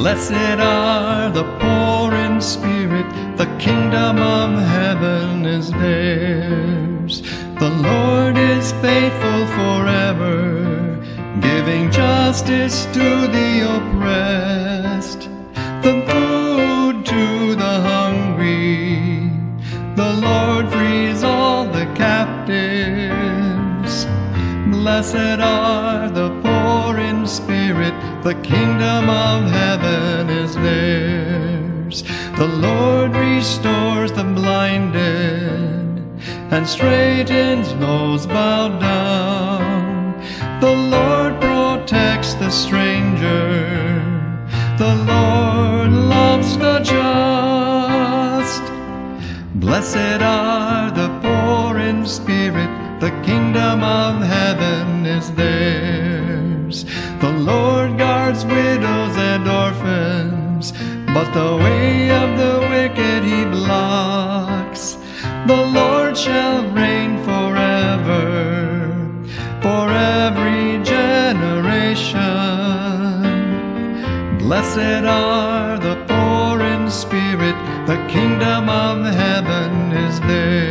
Blessed are the poor in spirit, the kingdom of heaven is theirs. The Lord is faithful forever, giving justice to the oppressed, the food to the hungry. The Lord frees all the captives. Blessed are the poor in spirit, the kingdom of heaven is theirs. The Lord restores the blinded and straightens those bowed down. The Lord protects the stranger. The Lord loves the just. Blessed are the poor in spirit, the kingdom of heaven is theirs. The Lord guards widows and orphans, but the way of the wicked he blocks. The Lord shall reign forever, for every generation. Blessed are the poor in spirit, the kingdom of heaven is theirs.